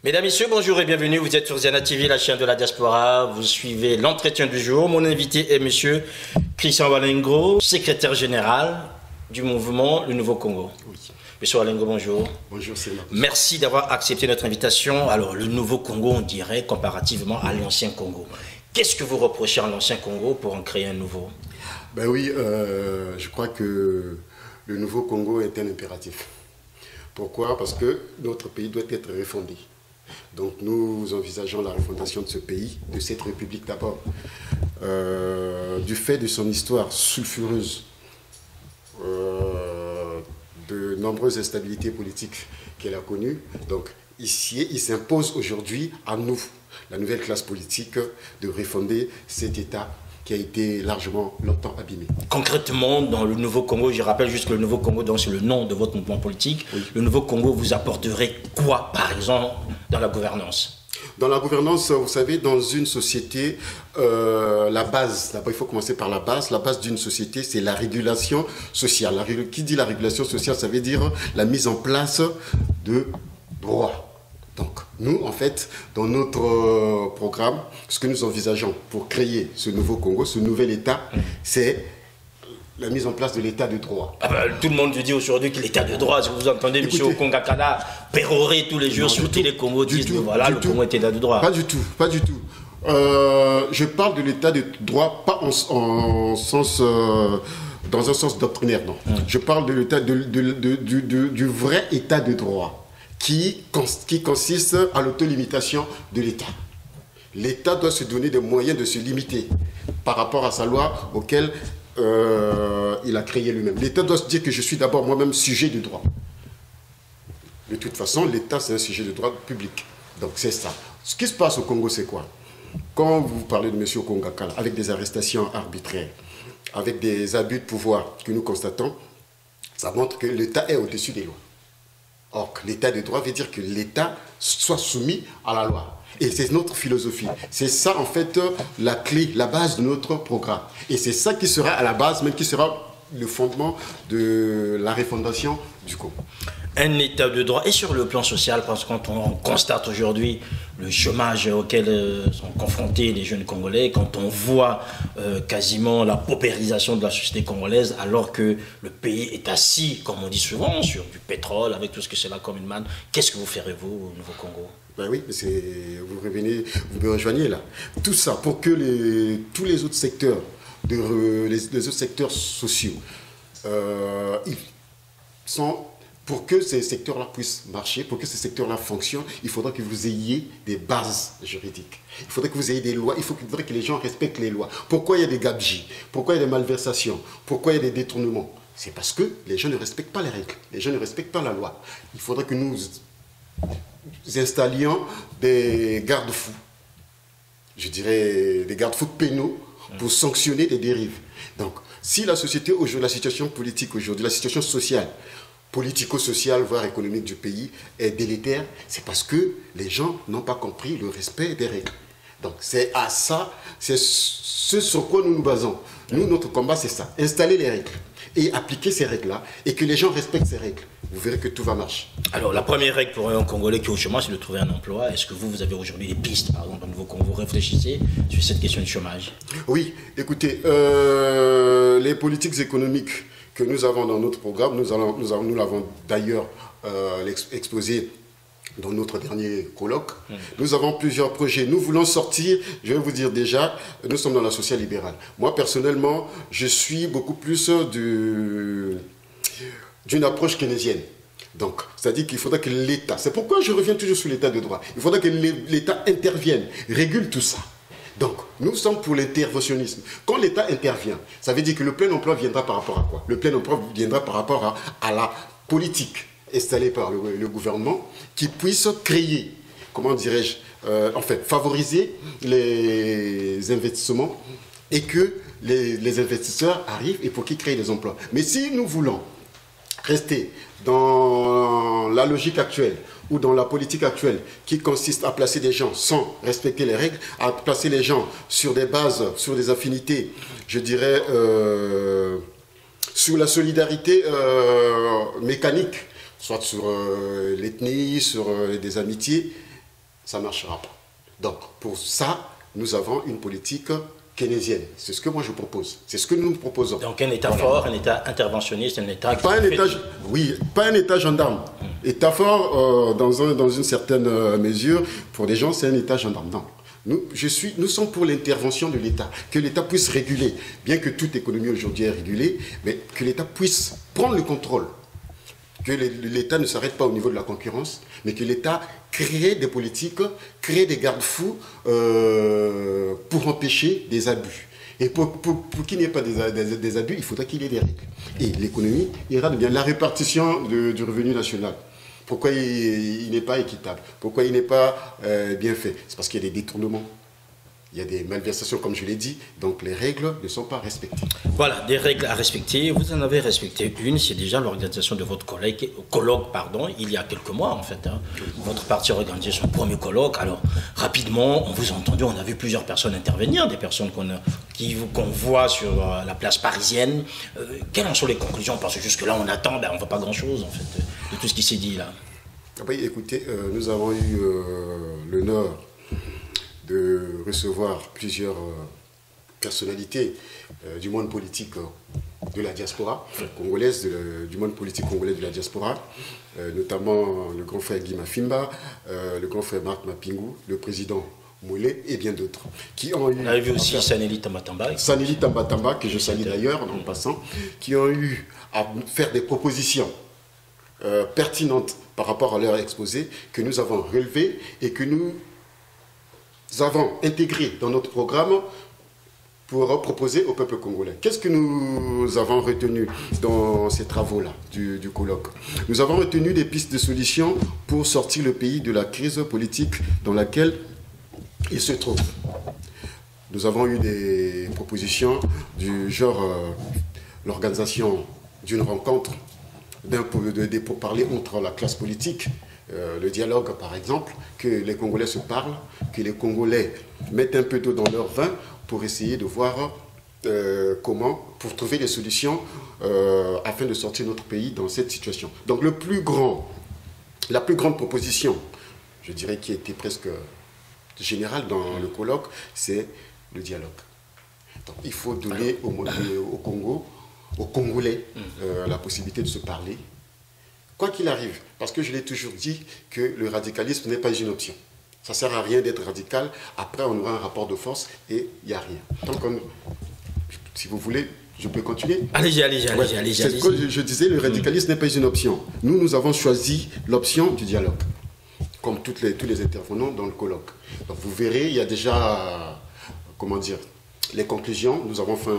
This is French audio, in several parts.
Mesdames, Messieurs, bonjour et bienvenue. Vous êtes sur Ziana TV, la chaîne de la diaspora. Vous suivez l'entretien du jour. Mon invité est Monsieur Christian Walengro, secrétaire général du mouvement Le Nouveau Congo. Oui. Monsieur Walengro, bonjour. Bonjour, c'est moi. Merci d'avoir accepté notre invitation. Alors, le Nouveau Congo, on dirait, comparativement à l'ancien Congo. Qu'est-ce que vous reprochez à l'ancien Congo pour en créer un nouveau? Ben oui, je crois que le Nouveau Congo est un impératif. Pourquoi? Parce que notre pays doit être refondé. Donc nous envisageons la refondation de ce pays, de cette république d'abord, du fait de son histoire sulfureuse, de nombreuses instabilités politiques qu'elle a connues. Donc ici, il s'impose aujourd'hui à nous, la nouvelle classe politique, de refonder cet État qui a été largement longtemps abîmé. Concrètement, dans le Nouveau Congo, je rappelle juste que le Nouveau Congo, c'est le nom de votre mouvement politique. Oui. Le Nouveau Congo vous apporterait quoi, par exemple, dans la gouvernance? Dans la gouvernance, vous savez, dans une société, la base, d'abord il faut commencer par la base d'une société, c'est la régulation sociale. Qui dit la régulation sociale, ça veut dire la mise en place de droits. Donc, nous, en fait, dans notre programme, ce que nous envisageons pour créer ce nouveau Congo, ce nouvel État, c'est la mise en place de l'État de droit. Ah ben, tout le monde dit aujourd'hui que l'État de droit, si vous entendez M. Okongakala pérorer tous les jours sur tous les Congos, disent voilà, le Congo est État de droit. Pas du tout, pas du tout. Je parle de l'État de droit, pas dans un sens doctrinaire, non. Je parle de l'État du vrai État de droit. Qui consiste à l'autolimitation de l'État. L'État doit se donner des moyens de se limiter par rapport à sa loi auquel il a créé lui-même. L'État doit se dire que je suis d'abord moi-même sujet de droit. De toute façon, l'État, c'est un sujet de droit public. Donc c'est ça. Ce qui se passe au Congo, c'est quoi? Quand vous parlez de M. Okongakala, avec des arrestations arbitraires, avec des abus de pouvoir que nous constatons, ça montre que l'État est au-dessus des lois. Or, l'état de droit veut dire que l'État soit soumis à la loi. Et c'est notre philosophie. C'est ça, en fait, la clé, la base de notre programme. Et c'est ça qui sera à la base, même qui sera le fondement de la refondation du Congo. Un État de droit. Et sur le plan social, parce que quand on constate aujourd'hui le chômage auquel sont confrontés les jeunes Congolais, quand on voit quasiment la paupérisation de la société congolaise, alors que le pays est assis, comme on dit souvent, sur du pétrole, avec tout ce que c'est là comme une manne, qu'est-ce que vous ferez, vous, au Nouveau Congo? Ben oui, vous me rejoignez là. Tout ça pour que tous les autres secteurs, les autres secteurs sociaux, pour que ces secteurs-là puissent marcher, pour que ces secteurs-là fonctionnent, il faudra que vous ayez des bases juridiques. Il faudrait que vous ayez des lois, il faudrait que les gens respectent les lois. Pourquoi il y a des gabegies? Pourquoi il y a des malversations? Pourquoi il y a des détournements? C'est parce que les gens ne respectent pas les règles, les gens ne respectent pas la loi. Il faudrait que nous installions des garde-fous, je dirais des garde-fous pénaux pour sanctionner des dérives. Donc, si la société aujourd'hui, la situation politique aujourd'hui, la situation sociale, politico-sociale, voire économique du pays est délétère, c'est parce que les gens n'ont pas compris le respect des règles. Donc c'est à ça, c'est ce sur quoi nous nous basons. Nous, notre combat, c'est ça, installer les règles et appliquer ces règles-là et que les gens respectent ces règles. Vous verrez que tout va marcher. Alors, la première règle pour un Congolais qui est au chômage, c'est de trouver un emploi. Est-ce que vous avez aujourd'hui des pistes, par exemple, au Nouveau Congo, vous réfléchissez sur cette question du chômage? Oui, écoutez, les politiques économiques que nous avons dans notre programme, nous l'avons d'ailleurs exposé dans notre dernier colloque. Nous avons plusieurs projets. Nous voulons sortir, je vais vous dire déjà, nous sommes dans la sociale libérale. Moi, personnellement, je suis beaucoup plus d'une approche keynésienne. Donc, c'est-à-dire qu'il faudrait que l'État, c'est pourquoi je reviens toujours sur l'État de droit, il faudrait que l'État intervienne, régule tout ça. Donc, nous sommes pour l'interventionnisme. Quand l'État intervient, ça veut dire que le plein emploi viendra par rapport à quoi? Le plein emploi viendra par rapport à la politique installée par le gouvernement qui puisse créer, comment dirais-je, en fait, favoriser les investissements et que les investisseurs arrivent et pour qu'ils créent des emplois. Mais si nous voulons rester dans la logique actuelle ou dans la politique actuelle qui consiste à placer des gens sans respecter les règles, à placer les gens sur des bases, sur des affinités, je dirais, sur la solidarité mécanique, soit sur l'ethnie, sur des amitiés, ça ne marchera pas. Donc, pour ça, nous avons une politique keynésienne. C'est ce que moi je propose. C'est ce que nous proposons. Donc un État fort, un État interventionniste, un État... Pas un État, oui, pas un État gendarme. État fort, dans une certaine mesure, pour des gens, c'est un État gendarme. Non. Nous sommes pour l'intervention de l'État, que l'État puisse réguler, bien que toute économie aujourd'hui est régulée, mais que l'État puisse prendre le contrôle, que l'État ne s'arrête pas au niveau de la concurrence, mais que l'État crée des politiques, crée des garde-fous pour empêcher des abus. Et pour qu'il n'y ait pas des abus, il faudra qu'il y ait des règles. Et l'économie ira de bien. La répartition du revenu national. Pourquoi il n'est pas équitable? Pourquoi il n'est pas bien fait? C'est parce qu'il y a des détournements. Il y a des malversations, comme je l'ai dit, donc les règles ne sont pas respectées. Voilà, des règles à respecter. Vous en avez respecté une, c'est déjà l'organisation de votre colloque, il y a quelques mois en fait. Hein. Votre parti a organisé son premier colloque. Alors, rapidement, on vous a entendu, on a vu plusieurs personnes intervenir, des personnes qu'on voit sur la place parisienne. Quelles en sont les conclusions? Parce que jusque-là, on attend, on ne voit pas grand-chose en fait, de tout ce qui s'est dit là. Oui, écoutez, nous avons eu l'honneur de recevoir plusieurs personnalités du monde politique de la diaspora congolaise, du monde politique congolais de la diaspora, notamment le grand frère Guy Mafimba, le grand frère Marc Mapingou, le président Moulé et bien d'autres. On avait vu aussi Saneli Tambatamba. Saneli Tambatamba, que je salue d'ailleurs en passant, qui ont eu à faire des propositions pertinentes par rapport à leur exposé, que nous avons relevé et que nous avons intégré dans notre programme pour proposer au peuple congolais. Qu'est-ce que nous avons retenu dans ces travaux-là du colloque? Nous avons retenu des pistes de solutions pour sortir le pays de la crise politique dans laquelle il se trouve. Nous avons eu des propositions du genre l'organisation d'une rencontre, des pourparlers entre la classe politique, le dialogue par exemple, que les Congolais se parlent, que les Congolais mettent un peu d'eau dans leur vin pour essayer de voir comment, pour trouver des solutions afin de sortir notre pays dans cette situation. Donc la plus grande proposition, je dirais qui était presque générale dans le colloque, c'est le dialogue. Donc il faut donner au Congo, aux Congolais, la possibilité de se parler, quoi qu'il arrive, parce que je l'ai toujours dit que le radicalisme n'est pas une option. Ça ne sert à rien d'être radical, après on aura un rapport de force et il n'y a rien. Donc, si vous voulez, je peux continuer? Allez-y. C'est ce que je disais, le radicalisme n'est pas une option. Nous avons choisi l'option du dialogue, comme tous les intervenants dans le colloque. Donc vous verrez, il y a déjà, comment dire, les conclusions. Nous avons fait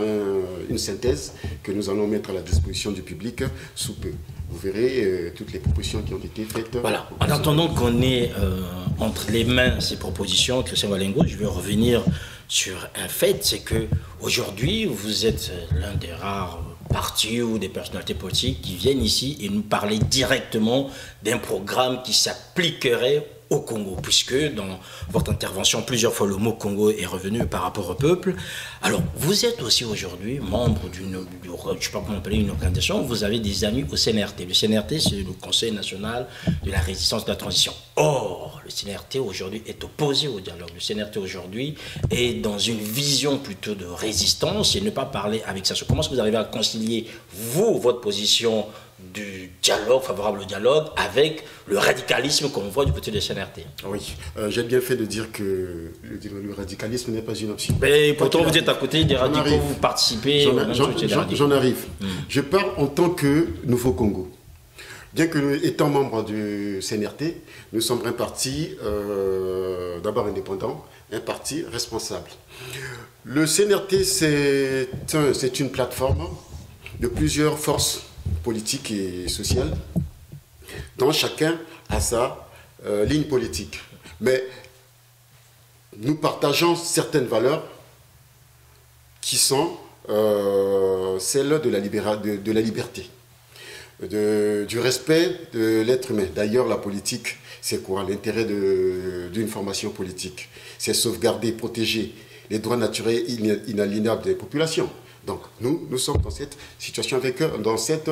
une synthèse que nous allons mettre à la disposition du public sous peu. Vous verrez toutes les propositions qui ont été faites. Voilà. En attendant qu'on ait entre les mains ces propositions, Christian Walengo, je vais revenir sur un fait, c'est qu'aujourd'hui, vous êtes l'un des rares partis ou des personnalités politiques qui viennent ici et nous parler directement d'un programme qui s'appliquerait au Congo, puisque dans votre intervention, plusieurs fois le mot Congo est revenu par rapport au peuple. Alors, vous êtes aussi aujourd'hui membre je ne sais pas comment appeler une organisation, vous avez des amis au CNRT. Le CNRT, c'est le Conseil national de la résistance de la transition. Or, le CNRT aujourd'hui est opposé au dialogue. Le CNRT aujourd'hui est dans une vision plutôt de résistance et ne pas parler avec ça. Comment est-ce que vous arrivez à concilier, vous, votre position du dialogue, favorable au dialogue, avec le radicalisme qu'on voit du côté de CNRT? Oui, j'ai bien fait de dire que le radicalisme n'est pas une option. Mais pourtant, vous êtes à côté des radicaux, vous participez. J'en arrive. Je parle en tant que Nouveau Congo. Bien que nous étant membres du CNRT, nous sommes un parti d'abord indépendant, un parti responsable. Le CNRT, c'est une plateforme de plusieurs forces politiques et sociales, dont chacun a sa ligne politique. Mais nous partageons certaines valeurs qui sont celles de la liberté, du respect de l'être humain. D'ailleurs, la politique, c'est quoi? L'intérêt d'une formation politique, c'est sauvegarder, protéger les droits naturels inaliénables des populations. Donc, nous sommes dans cette situation, dans cette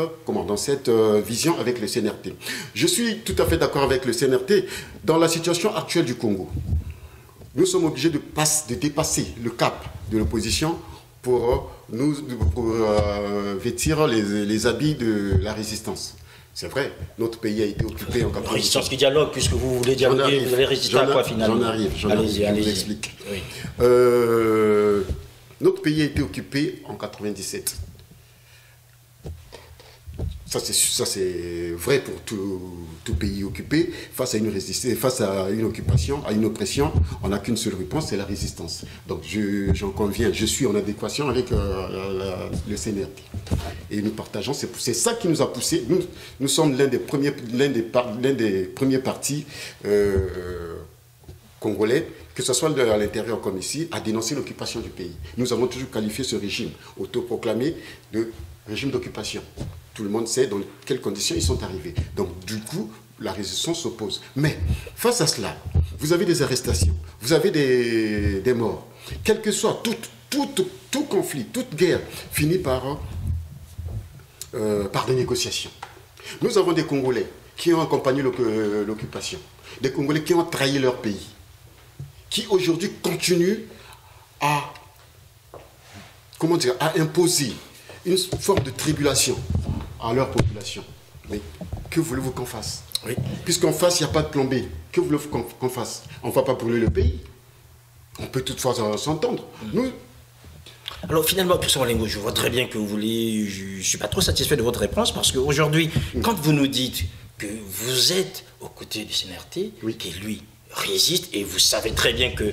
vision avec le CNRT. Je suis tout à fait d'accord avec le CNRT. Dans la situation actuelle du Congo, nous sommes obligés de dépasser le cap de l'opposition pour vêtir les habits de la résistance. C'est vrai, notre pays a été occupé en 1990. Résistance qui dialogue, puisque vous voulez dialoguer, vous allez résister à quoi finalement? J'en arrive, je vous explique. Oui. Notre pays a été occupé en 1997. Ça c'est vrai pour tout pays occupé. Face à une occupation, à une oppression, on n'a qu'une seule réponse, c'est la résistance. Donc j'en conviens, je suis en adéquation avec le CNRT. Et nous partageons, c'est ça qui nous a poussé. Nous sommes l'un des premiers partis congolais, que ce soit à l'intérieur comme ici, à dénoncer l'occupation du pays. Nous avons toujours qualifié ce régime autoproclamé de régime d'occupation. Tout le monde sait dans quelles conditions ils sont arrivés. Donc, du coup, la résistance s'oppose. Mais, face à cela, vous avez des arrestations, vous avez des morts. Quel que soit tout conflit, toute guerre finit par des négociations. Nous avons des Congolais qui ont accompagné l'occupation, des Congolais qui ont trahi leur pays, qui aujourd'hui continuent à imposer une forme de tribulation à leur population. Mais que voulez-vous qu'on fasse? Oui. Puisqu'en face, il n'y a pas de plan B, que voulez-vous qu'on fasse? On ne va pas brûler le pays. On peut toutefois s'entendre. Nous... Alors finalement, Christian Walengo, je vois très bien que vous voulez... Je ne suis pas trop satisfait de votre réponse parce qu'aujourd'hui, quand vous nous dites que vous êtes aux côtés du CNRT, qui lui résiste, et vous savez très bien que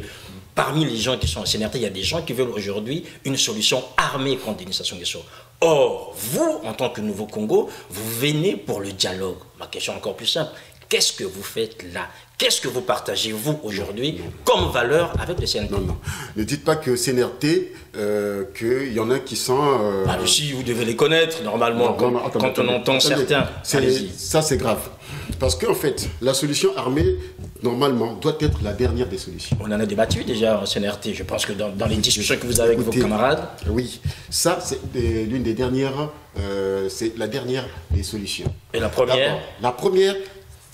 parmi les gens qui sont au CNRT, il y a des gens qui veulent aujourd'hui une solution armée contre Denis Sassou Nguesso. Or, vous, en tant que Nouveau Congo, vous venez pour le dialogue. Ma question est encore plus simple. Qu'est-ce que vous faites là? Qu'est-ce que vous partagez, vous, aujourd'hui, comme valeur avec le CNRT? Non. Ne dites pas que CNRT, qu'il y en a qui sont... si, vous devez les connaître, normalement, quand on entend certains. Ça, c'est grave. Parce qu'en fait, la solution armée, normalement, doit être la dernière des solutions. On en a débattu déjà en CNRT. Je pense que dans les discussions que vous avez avec vos camarades... Oui, ça, c'est l'une des dernières... c'est la dernière des solutions. Et la première? La première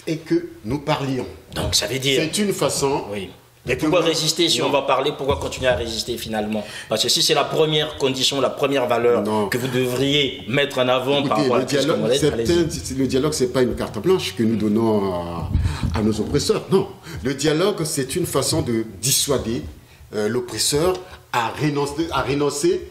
est que nous parlions. Donc ça veut dire... C'est une façon... Oui. Mais pourquoi résister si on va parler? Pourquoi continuer à résister finalement? Parce que si c'est la première condition, la première valeur que vous devriez mettre en avant par rapport à le dialogue, ce n'est pas une carte blanche que nous donnons à nos oppresseurs. Non. Le dialogue, c'est une façon de dissuader l'oppresseur à renoncer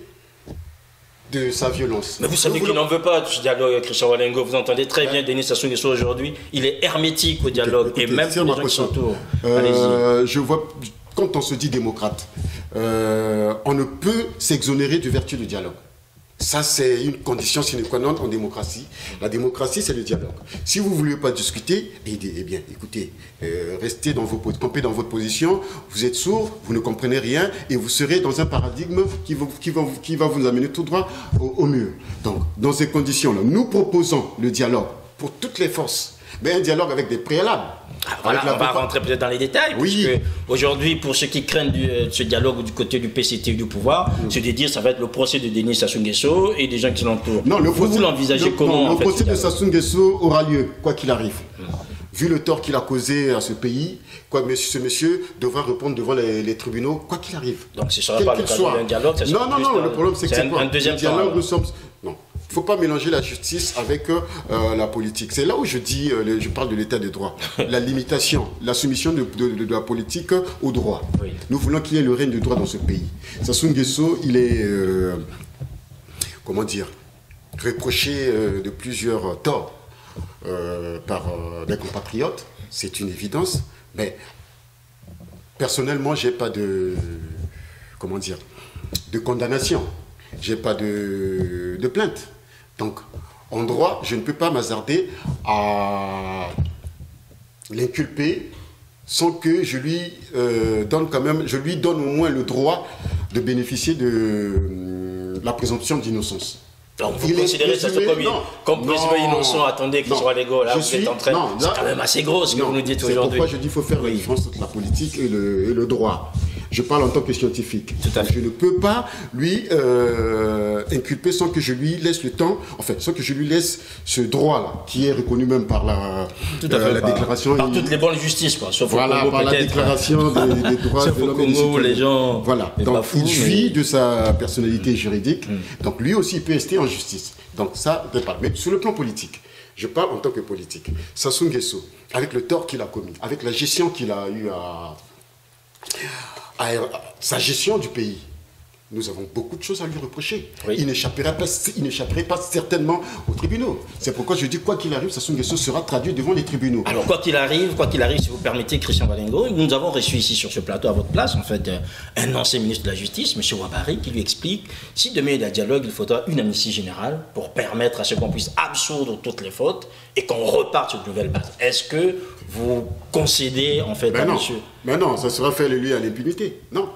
de sa violence. Mais vous savez qu'il n'en veut pas de ce dialogue, Christian Walengo. Vous entendez très bien Denis Sassou Nguesso aujourd'hui. Il est hermétique au dialogue. Et même les gens qui s'entourent. Je vois, quand on se dit démocrate, on ne peut s'exonérer du vertu du dialogue. Ça, c'est une condition sine qua non en démocratie. La démocratie, c'est le dialogue. Si vous ne voulez pas discuter, eh bien, écoutez, restez campez dans votre position, vous êtes sourd, vous ne comprenez rien, et vous serez dans un paradigme qui va vous amener tout droit au mur. Donc, dans ces conditions-là, nous proposons le dialogue pour toutes les forces, mais un dialogue avec des préalables. Voilà, on va rentrer peut-être dans les détails. Oui. Aujourd'hui, pour ceux qui craignent ce dialogue du côté du PCT et du pouvoir, c'est de dire que ça va être le procès de Denis Sassou Nguesso et des gens qui l'entourent. Non, vous l'envisagez comment? Le procès de Sassou Nguesso aura lieu, quoi qu'il arrive. Vu le tort qu'il a causé à ce pays, ce monsieur devra répondre devant les tribunaux, quoi qu'il arrive. Donc ce ne sera pas le cadre d'un dialogue? Non, le problème c'est que c'est un deuxième dialogue. Non. Il ne faut pas mélanger la justice avec la politique. C'est là où je parle de l'état de droit. La limitation, la soumission de la politique au droit. Oui. Nous voulons qu'il y ait le règne du droit dans ce pays. Sassou Nguesso, il est, reproché de plusieurs torts par des compatriotes. C'est une évidence. Mais personnellement, je n'ai pas de condamnation. Je n'ai pas de plainte. Donc, en droit, je ne peux pas m'hasarder à l'inculper sans que je lui donne au moins le droit de bénéficier de la présomption d'innocence. Donc vous considérez ça comme présumé innocent? Attendez, Christian Walengo, là vous êtes en train... C'est quand même assez gros ce que vous nous dites aujourd'hui. C'est pourquoi je dis qu'il faut faire la différence entre la politique et le droit. Je parle en tant que scientifique. Tout à fait. Je ne peux pas lui inculper sans que je lui laisse le temps, sans que je lui laisse ce droit-là, qui est reconnu même par la déclaration. Par toutes les bonnes justices, quoi. Sauf voilà, au Congo, par la déclaration des droits de l'homme et des citoyens. les gens. Voilà. Donc, il jouit de sa personnalité juridique. Donc, lui aussi, il peut rester en justice. Donc, ça, je parle. Mais sur le plan politique, je parle en tant que politique. Sassou Nguesso, avec le tort qu'il a commis, avec la gestion qu'il a eu sa gestion du pays, nous avons beaucoup de choses à lui reprocher. Oui. Il n'échapperait pas certainement aux tribunaux. C'est pourquoi je dis, quoi qu'il arrive, Sassou Nguesso sera traduit devant les tribunaux. Alors, quoi qu'il arrive, si vous permettez, Christian Walengo, nous avons reçu ici sur ce plateau, à votre place, en fait, un ancien ministre de la Justice, M. Ouabary, qui lui explique, si demain il y a dialogue, il faudra une amnistie générale pour permettre à ce qu'on puisse absoudre toutes les fautes et qu'on reparte sur de nouvelles bases. Est-ce que vous concédez, en fait, à monsieur... Mais non, ça sera fait lui à l'impunité. Non.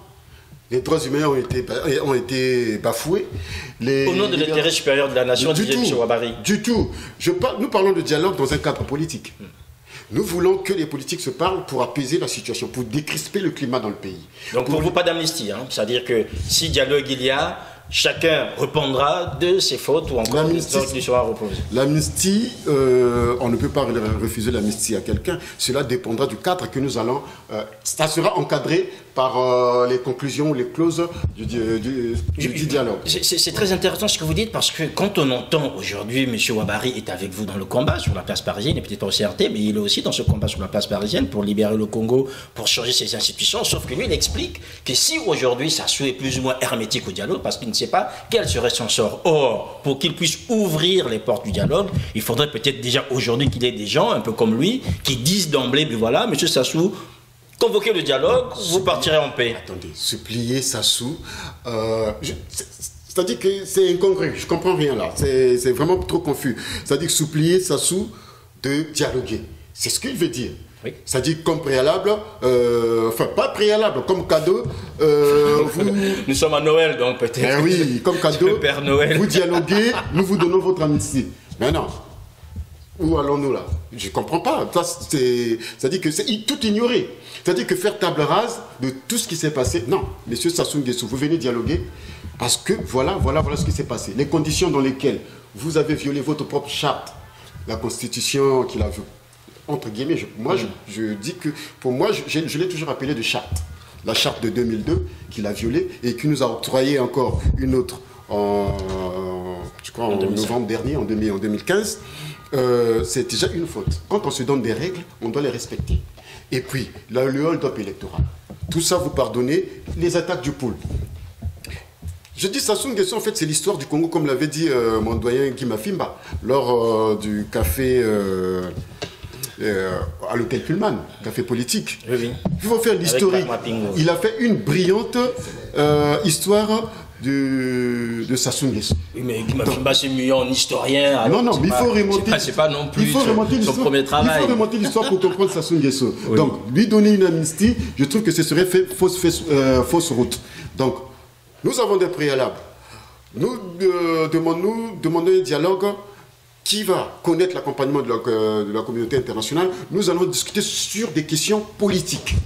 Les droits humains ont été bafoués. Au nom de l'intérêt supérieur de la nation, disait M. Ouabary. Du tout. Nous parlons de dialogue dans un cadre politique. Nous voulons que les politiques se parlent pour apaiser la situation, pour décrisper le climat dans le pays. Donc pour vous, pas d'amnistie, hein? C'est-à-dire que si dialogue il y a, chacun répondra de ses fautes ou encore de ce qui sera reposé. L'amnistie, on ne peut pas refuser l'amnistie à quelqu'un. Cela dépendra du cadre que nous allons... ça sera encadré par les conclusions ou les clauses du dialogue. C'est très intéressant ce que vous dites, parce que quand on entend aujourd'hui, M. Ouabary est avec vous dans le combat sur la place parisienne, et peut-être pas au CRT, mais il est aussi dans ce combat sur la place parisienne pour libérer le Congo, pour changer ses institutions, sauf que lui, il explique que si aujourd'hui Sassou est plus ou moins hermétique au dialogue, parce qu'il ne sait pas quel serait son sort. Or, pour qu'il puisse ouvrir les portes du dialogue, il faudrait peut-être déjà aujourd'hui qu'il y ait des gens, un peu comme lui, qui disent d'emblée, mais voilà, M. Sassou, convoquez le dialogue, vous partirez en paix. Attendez, supplier Sassou, c'est-à-dire que c'est incongru, je ne comprends rien là, c'est vraiment trop confus. C'est-à-dire que supplier Sassou de dialoguer, c'est ce qu'il veut dire. Oui. C'est-à-dire comme préalable, pas préalable, comme cadeau. Nous sommes à Noël, donc peut-être. Oui, comme cadeau, Père Noël. Vous dialoguez, nous vous donnons votre amnistie. Mais non. Où allons-nous là? Je ne comprends pas. C'est-à-dire que c'est tout ignorer. C'est-à-dire que faire table rase de tout ce qui s'est passé. Non, monsieur Sassou Nguesso, vous venez dialoguer parce que voilà ce qui s'est passé. Les conditions dans lesquelles vous avez violé votre propre charte, la Constitution qu'il a vue. Entre guillemets, je dis que pour moi, je l'ai toujours appelé de charte. La charte de 2002 qu'il a violée et qui nous a octroyé encore une autre en novembre dernier, en 2015. C'est déjà une faute. Quand on se donne des règles, on doit les respecter. Et puis, là, le hold-up électoral. Tout ça, vous pardonnez les attaques du pôle. Je dis Sassou Nguesso, en fait, c'est l'histoire du Congo, comme l'avait dit mon doyen Guy Mafimba, lors du café... à l'hôtel Pullman, café politique. Oui. Il faut faire l'historique. Il a fait une brillante histoire de Sassou Nguesso. Oui, mais Mafimba, c'est mieux en historien. Non, mais il faut remonter. C'est pas non plus son premier travail. Il faut remonter l'histoire pour comprendre Sassou Nguesso. Oui. Donc, lui donner une amnistie, je trouve que ce serait fausse route. Donc, nous avons des préalables. Nous demandons un dialogue. Qui va connaître l'accompagnement de la communauté internationale? Nous allons discuter sur des questions politiques.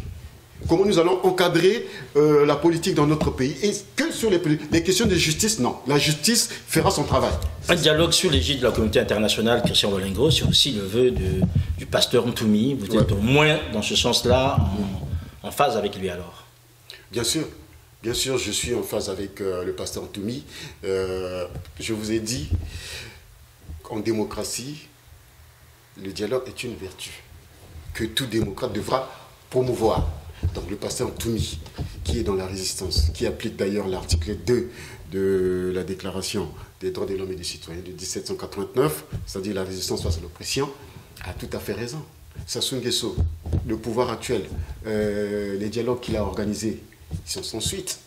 Comment nous allons encadrer la politique dans notre pays? Et que sur les questions de justice, non. La justice fera son travail. Un dialogue sous l'égide de la communauté internationale, Christian Walengo, c'est aussi le vœu du pasteur Ntoumi. Vous êtes au moins, dans ce sens-là, en phase avec lui alors? Bien sûr. Bien sûr, je suis en phase avec le pasteur Ntoumi. Je vous ai dit... En démocratie, le dialogue est une vertu que tout démocrate devra promouvoir. Donc le pasteur Ntoumi, qui est dans la résistance, qui applique d'ailleurs l'article 2 de la Déclaration des droits de l'homme et du citoyen de 1789, c'est-à-dire la résistance face à l'oppression, a tout à fait raison. Sassou Nguesso, le pouvoir actuel, les dialogues qu'il a organisés, ils sont sans suite.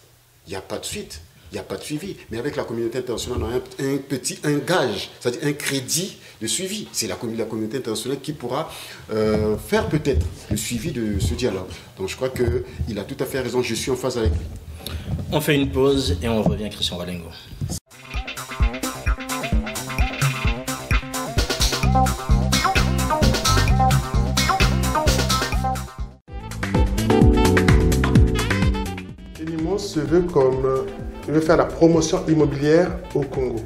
Il n'y a pas de suite. Il n'y a pas de suivi. Mais avec la communauté internationale, on a un gage, c'est-à-dire un crédit de suivi. C'est la communauté internationale qui pourra faire peut-être le suivi de ce dialogue. Donc je crois qu'il a tout à fait raison. Je suis en phase avec lui. On fait une pause et on revient, Christian Walengo. se veut il veut faire la promotion immobilière au Congo.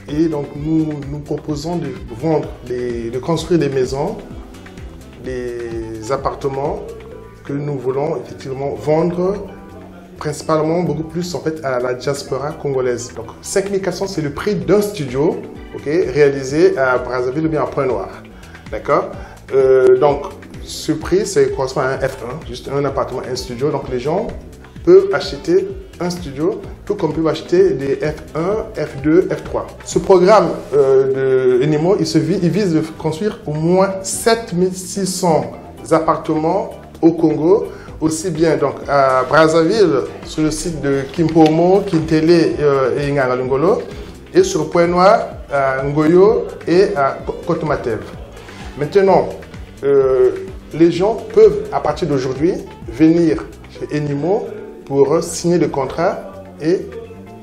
Et donc nous proposons de vendre, de construire des maisons, des appartements que nous voulons effectivement vendre principalement beaucoup plus en fait à la diaspora congolaise. Donc 5 400 c'est le prix d'un studio, réalisé à Brazzaville ou bien à Pointe-Noire. D'accord. Donc ce prix correspond à un F1, juste un appartement, un studio. Donc les gens peuvent acheter un studio, tout comme peuvent acheter des F1, F2, F3. Ce programme de Enimo, il vise de construire au moins 7600 appartements au Congo, aussi bien donc à Brazzaville, sur le site de Kimpomo, Kintele et Ngangalungolo, et sur Pointe-Noire, à Ngoyo et à Kotomatev. Maintenant, les gens peuvent, à partir d'aujourd'hui, venir chez Enimo pour signer le contrat et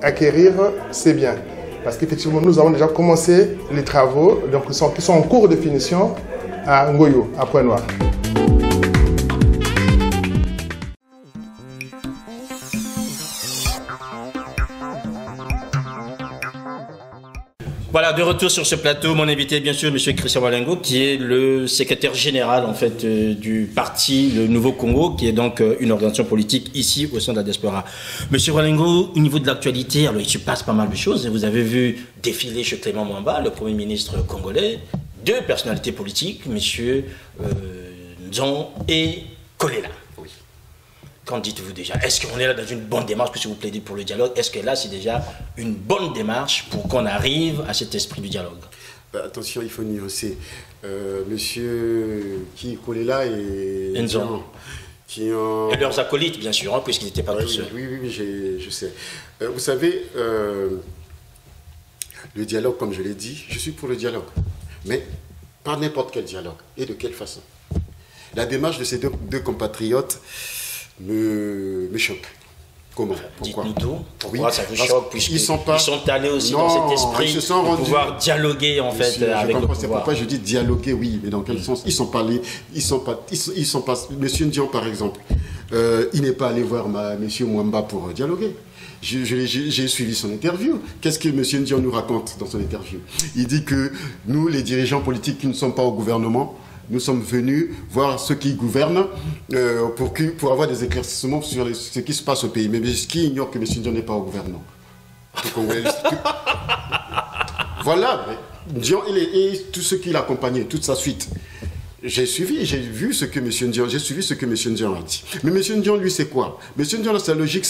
acquérir ces biens. Parce qu'effectivement, nous avons déjà commencé les travaux donc, qui sont en cours de finition à Ngoyo, à Pointe-Noire. Voilà, de retour sur ce plateau, mon invité bien sûr, M. Christian Walengo, qui est le secrétaire général en fait du parti Le Nouveau Congo, qui est donc une organisation politique ici au sein de la diaspora. M. Walengo, au niveau de l'actualité, alors il se passe pas mal de choses. Vous avez vu défiler chez Clément Mwamba, le Premier ministre congolais, deux personnalités politiques, M. Nzon et Kolela. Qu'en dites-vous déjà? Est-ce qu'on est là dans une bonne démarche, puisque vous plaidez pour le dialogue? Est-ce que là, c'est déjà une bonne démarche pour qu'on arrive à cet esprit du dialogue? Attention, il faut nuancer. Monsieur Kolela et Nzon. Et leurs acolytes, bien sûr, hein, puisqu'ils n'étaient pas tous seuls. Oui, je sais. Vous savez, le dialogue, comme je l'ai dit, je suis pour le dialogue. Mais pas n'importe quel dialogue. Et de quelle façon? La démarche de ces deux compatriotes me choque. Comment? Pourquoi? Dites-nous tout. Pourquoi ça vous choque? Puisqu'ils sont allés aussi dans cet esprit de pouvoir dialoguer en fait avec le pouvoir. C'est pourquoi je dis dialoguer, oui, mais dans quel sens? Ils sont pas. Monsieur Ndian, par exemple, il n'est pas allé voir Monsieur Mwamba pour dialoguer. J'ai suivi son interview. Qu'est-ce que M. Ndian nous raconte dans son interview? Il dit que nous, les dirigeants politiques qui ne sommes pas au gouvernement, nous sommes venus voir ceux qui gouvernent pour avoir des éclaircissements sur ce qui se passe au pays. Mais qui ignore que M. Ndian n'est pas au gouvernement? Voilà. Ndian et tous ceux qui l'accompagnaient, toute sa suite. J'ai suivi ce que M. Ndian a dit. Mais M. Ndian, lui, c'est quoi? M. Ndian, sa logique,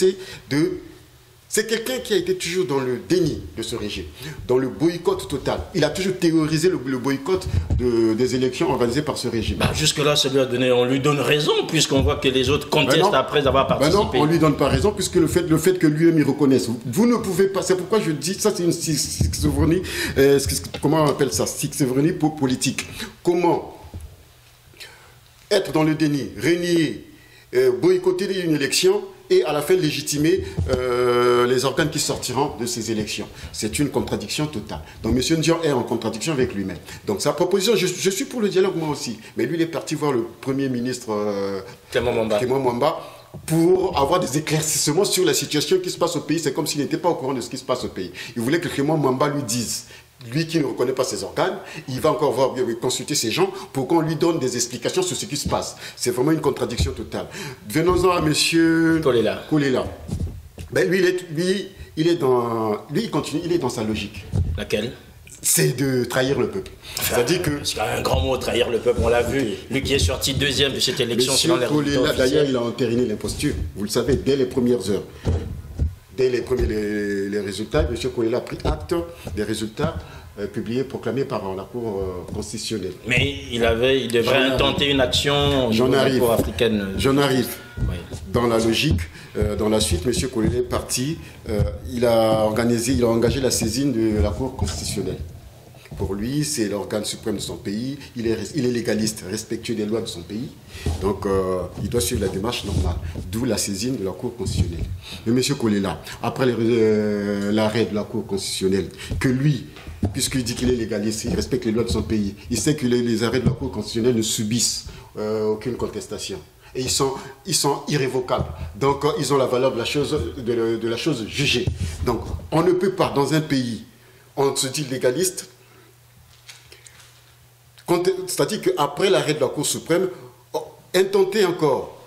c'est quelqu'un qui a été toujours dans le déni de ce régime, dans le boycott total. Il a toujours théorisé le boycott des élections organisées par ce régime. Jusque-là, on lui donne raison, puisqu'on voit que les autres contestent après avoir participé. Non, on ne lui donne pas raison, puisque le fait que lui-même y reconnaisse. Vous ne pouvez pas, c'est pourquoi je dis, ça c'est une schizophrénie, comment on appelle ça? Schizophrénie politique. Comment être dans le déni, régner, boycotter une élection, et à la fin légitimer les organes qui sortiront de ces élections. C'est une contradiction totale. Donc M. Ndian est en contradiction avec lui-même. Donc sa proposition, je suis pour le dialogue moi aussi, mais lui il est parti voir le Premier ministre Clément Mwamba pour avoir des éclaircissements sur la situation qui se passe au pays. C'est comme s'il n'était pas au courant de ce qui se passe au pays. Il voulait que Clément Mwamba lui dise. Lui qui ne reconnaît pas ses organes, il va encore consulter ces gens pour qu'on lui donne des explications sur ce qui se passe. C'est vraiment une contradiction totale. Venons-en à M. Kolela. Ben, il continue, il est dans sa logique. Laquelle? C'est de trahir le peuple. C'est-à-dire que... C'est un grand mot, trahir le peuple, on l'a vu. Lui qui est sorti deuxième de cette élection. M. Kolela, d'ailleurs, il a entériné l'imposture. Vous le savez, dès les premières heures. Dès les résultats, M. Kolela a pris acte des résultats publiés, proclamés par la Cour constitutionnelle. Mais il devrait intenter une action Cour africaine. J'en arrive. Oui. Dans la logique, dans la suite, M. Kolela est parti. Il a engagé la saisine de la Cour constitutionnelle. Pour lui, c'est l'organe suprême de son pays. Il est légaliste, respectueux des lois de son pays. Donc, il doit suivre la démarche normale. D'où la saisine de la Cour constitutionnelle. Mais M. Kolela, après l'arrêt de la Cour constitutionnelle, que lui, puisqu'il dit qu'il est légaliste, il respecte les lois de son pays, il sait que les arrêts de la Cour constitutionnelle ne subissent aucune contestation. et ils sont irrévocables. Donc ils ont la valeur de la chose jugée. Donc on ne peut pas, dans un pays, on se dit légaliste, c'est-à-dire qu'après l'arrêt de la Cour suprême, intenter encore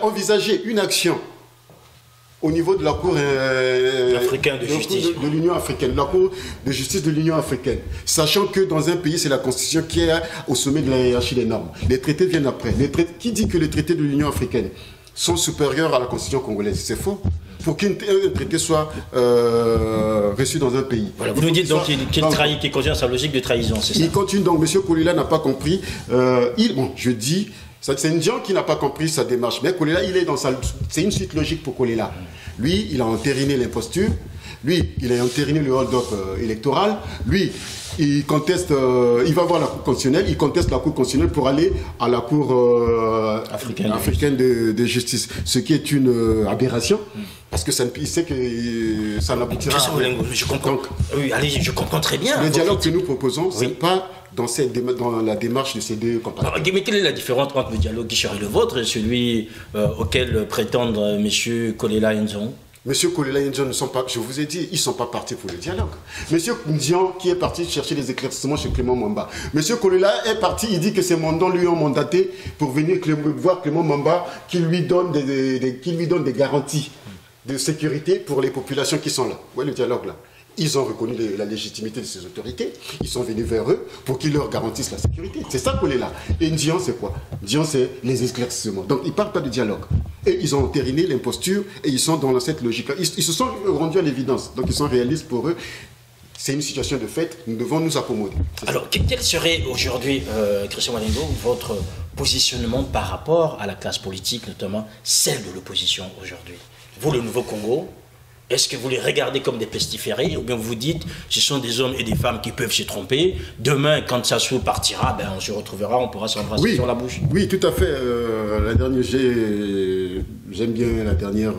envisager une action au niveau de la Cour africaine de justice de l'Union africaine, la Cour de justice de l'Union africaine, sachant que dans un pays, c'est la Constitution qui est au sommet de la hiérarchie des normes. Les traités viennent après. Qui dit que les traités de l'Union africaine sont supérieurs à la Constitution congolaise? C'est faux. Pour qu'un traité soit reçu dans un pays. Voilà, vous nous dites donc qu'il trahit, qu'il continue sa logique de trahison, c'est ça? Il continue donc, M. Kolela n'a pas compris. Je dis, c'est Ndian qui n'a pas compris sa démarche. Mais Kolela, il est dans sa... C'est une suite logique pour Kolela. Lui, il a entériné l'imposture. Lui, il a entériné le hold-up électoral. Lui, il conteste, il va voir la Cour constitutionnelle, il conteste la Cour constitutionnelle pour aller à la Cour africaine de justice. Ce qui est une aberration. Parce que il sait que ça n'aboutira à rien. Je comprends. Oui, allez, je comprends très bien. Le dialogue que nous proposons, ce n'est pas dans la démarche de ces deux compatriotes. Mais quelle est la différence entre le dialogue qui serait le vôtre et celui auquel prétendent M. Kolela Nzon? Monsieur Kolela et Ndian ne sont pas, je vous ai dit, ils ne sont pas partis pour le dialogue. Monsieur Ndian qui est parti chercher des éclaircissements chez Clément Mwamba. Monsieur Kolela est parti, il dit que ses mandants lui ont mandaté pour venir voir Clément Mwamba qui lui donne des garanties de sécurité pour les populations qui sont là. Vous voyez le dialogue là. Ils ont reconnu la légitimité de ces autorités. Ils sont venus vers eux pour qu'ils leur garantissent la sécurité. C'est ça qu'on est là. Et Ndian, c'est quoi? Ndian, c'est les éclaircissements. Donc, ils ne parlent pas de dialogue. Et ils ont entériné l'imposture et ils sont dans cette logique-là. Ils se sont rendus à l'évidence. Donc, ils sont réalistes pour eux. C'est une situation de fait. Nous devons nous accommoder. Alors, quel serait aujourd'hui, Christian Malengo, votre positionnement par rapport à la classe politique, notamment celle de l'opposition aujourd'hui? Vous, le Nouveau Congo, est-ce que vous les regardez comme des pestiférés ou bien vous dites ce sont des hommes et des femmes qui peuvent se tromper? Demain, quand Sassou partira, on se retrouvera, on pourra s'embrasser sur la bouche. Oui, tout à fait. J'aime bien la dernière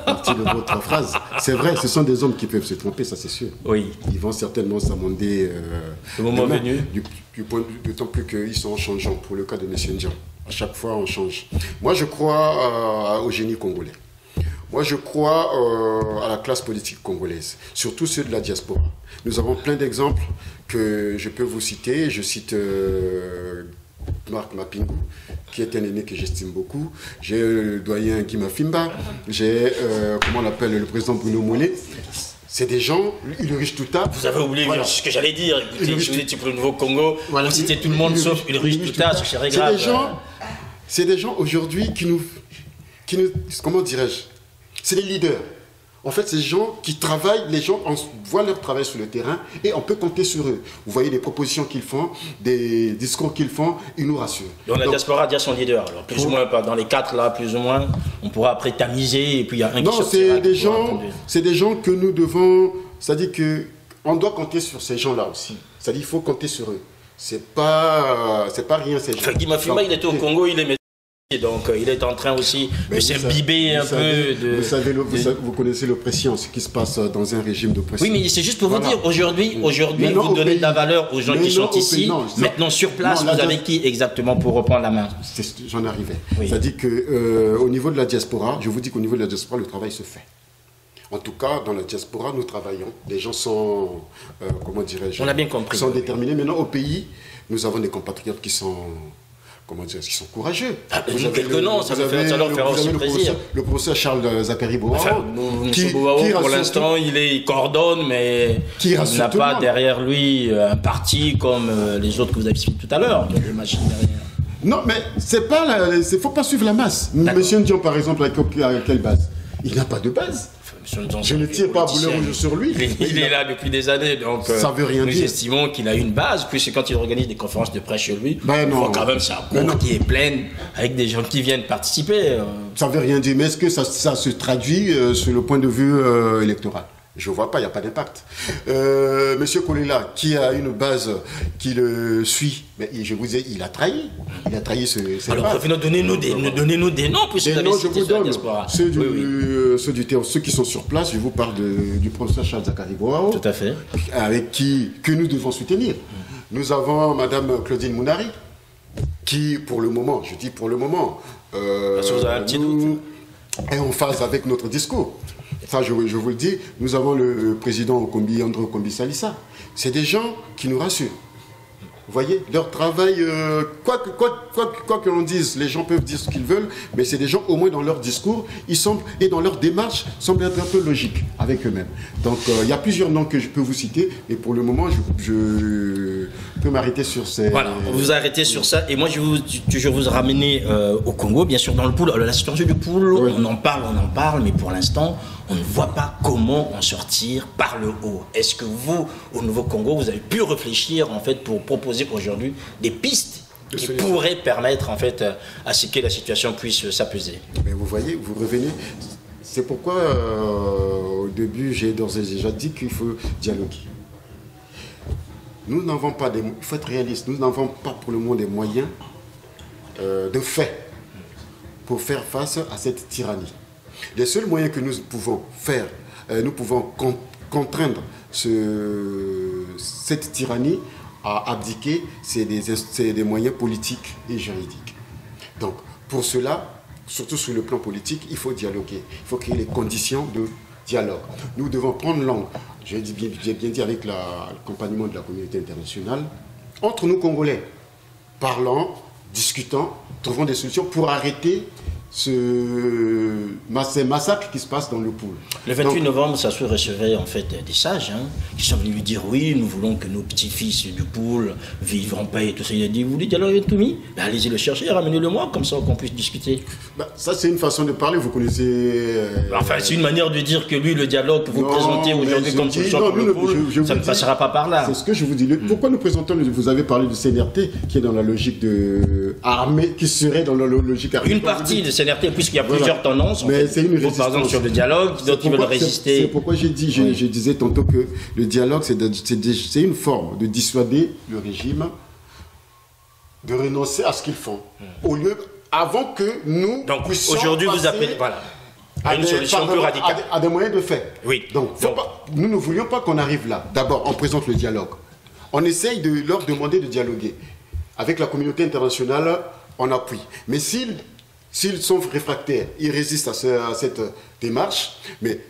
partie de votre phrase. C'est vrai, ce sont des hommes qui peuvent se tromper, ça c'est sûr. Oui. Ils vont certainement s'amender le moment venu. D'autant plus qu'ils sont changeants pour le cas de M. Ndian. À chaque fois, on change. Moi, je crois au génie congolais. Moi, je crois à la classe politique congolaise, surtout ceux de la diaspora. Nous avons plein d'exemples que je peux vous citer. Je cite Marc Mapingu, qui est un aîné que j'estime beaucoup. J'ai le doyen Guy Mafimba. J'ai, comment on l'appelle, le président Bruno Mollet. C'est des gens, Ulrich Tuta. Vous avez oublié ce que j'allais dire. Écoutez, je vous dis pour le Nouveau Congo, vous citez tout le monde sauf Ulrich Tuta, ce serait grave. C'est des gens aujourd'hui qui nous, comment dirais-je, c'est des leaders. En fait, ces gens qui travaillent, les gens voient leur travail sur le terrain et on peut compter sur eux. Vous voyez les propositions qu'ils font, des discours qu'ils font, ils nous rassurent. Donc la diaspora a déjà son leader. Alors, plus ou moins, dans les quatre là, plus ou moins, on pourra après tamiser et puis il y a un qui sortira. Non, c'est des gens que nous devons, c'est-à-dire qu'on doit compter sur ces gens-là aussi. C'est-à-dire qu'il faut compter sur eux. C'est pas rien ces gens. Enfin, Guy Mafima, il était au Congo, il est donc il est en train aussi de s'imbiber un peu de... Vous connaissez l'oppression, ce qui se passe dans un régime d'oppression. Oui, mais c'est juste pour vous dire, aujourd'hui vous donnez de la valeur aux gens qui sont ici. Maintenant, sur place, vous avez qui exactement pour reprendre la main? J'en arrivais. Oui. C'est-à-dire qu'au niveau de la diaspora, je vous dis qu'au niveau de la diaspora, le travail se fait. En tout cas, dans la diaspora, nous travaillons. Les gens sont, comment dirais-je, on a bien compris, sont déterminés. Maintenant, au pays, nous avons des compatriotes qui sont... Comment dire, qui sont courageux. Vous avez quelques noms, ça leur fera aussi plaisir. Le professeur Charles Zachary Bouao. Enfin, pour l'instant, il coordonne, mais il n'a pas derrière lui un parti comme les autres que vous avez cités tout à l'heure. Il y a des machines derrière. Non, mais il ne faut pas suivre la masse. Monsieur Ndian, par exemple, à quelle base? Il n'a pas de base. Je ne tire pas à boulet rouge sur lui. Il est là depuis des années, donc ça veut rien nous dire. estimons qu'il a une base, puisque quand il organise des conférences de presse chez lui, il faut quand même sa cour qui est pleine, avec des gens qui viennent participer. Ça ne veut rien dire, mais est-ce que ça se traduit sur le point de vue électoral? Je ne vois pas, il n'y a pas d'impact. Monsieur Kolela, qui a une base qui le suit, mais je vous ai, il a trahi. Il a trahi ses alors, donnez-nous des noms, puisque vous avez cité sur la diaspora. Ceux qui sont sur place, je vous parle du professeur Charles Zachary Bouao. Tout à fait. Avec que nous devons soutenir. Nous avons Madame Claudine Mounari, qui, pour le moment, je dis pour le moment, Parce que vous avez un petit doute. est en phase avec notre discours. Ça, je vous le dis, nous avons le président André Kombi Salissa. C'est des gens qui nous rassurent. Vous voyez, leur travail, quoi que l'on dise, les gens peuvent dire ce qu'ils veulent, mais c'est des gens, au moins dans leur discours, et dans leur démarche, semblent être un peu logiques avec eux-mêmes. Donc, il y a plusieurs noms que je peux vous citer, mais pour le moment, je peux m'arrêter sur ces... Voilà, vous arrêtez sur ça. Et moi, je vais vous ramener au Congo, bien sûr, dans le pool. La situation du pool, oui. on en parle, mais pour l'instant, on ne voit pas comment en sortir par le haut. Est-ce que vous, au Nouveau-Congo, vous avez pu réfléchir, en fait, pour proposer aujourd'hui des pistes qui pourraient permettre, en fait, à ce que la situation puisse s'apaiser? Mais vous voyez, vous revenez... C'est pourquoi, au début, j'ai d'ores et déjà dit qu'il faut dialoguer. Nous n'avons pas il faut être réaliste, nous n'avons pas pour le moment des moyens de fait pour faire face à cette tyrannie. Les seuls moyens que nous pouvons faire, nous pouvons contraindre cette tyrannie à abdiquer, c'est des moyens politiques et juridiques. Donc, pour cela, surtout sur le plan politique, il faut dialoguer. Il faut créer les conditions de dialogue. Nous devons prendre langue, j'ai bien dit avec l'accompagnement de la communauté internationale, entre nous Congolais, parlant, discutant, trouvant des solutions pour arrêter ces massacres qui se passent dans le pool. Le 28 novembre, Sassou recevait en fait des sages qui sont venus lui dire oui, nous voulons que nos petits-fils du pool vivent en paix et tout ça. Il a dit, vous voulez dialoguer avec Toumi? Ben, allez-y le chercher, ramenez-le-moi, comme ça qu'on puisse discuter. Ben, ça, c'est une façon de parler, vous connaissez... Enfin, c'est une manière de dire que lui, le dialogue que vous présentez aujourd'hui comme solution pour le pool, ça ne passera pas par là. C'est ce que je vous dis. Pourquoi nous présentons, vous avez parlé du CNRT, qui est dans la logique de armée, qui serait dans la logique armée. Une partie de CNRT, puisqu'il y a plusieurs tendances. Mais c'est une résistance. Par exemple, sur le dialogue, d'autres qui veulent résister. C'est pourquoi j'ai dit, je disais tantôt que le dialogue, c'est une forme de dissuader le régime de renoncer à ce qu'ils font. Au lieu, avant que nous donc aujourd'hui, vous appelez à une solution plus radicale. À des moyens de fait. Oui. Donc, nous ne voulions pas qu'on arrive là. D'abord, on présente le dialogue. On essaye de leur demander de dialoguer. Avec la communauté internationale, on appuie. Mais s'ils sont réfractaires, ils résistent à cette démarche, mais il ne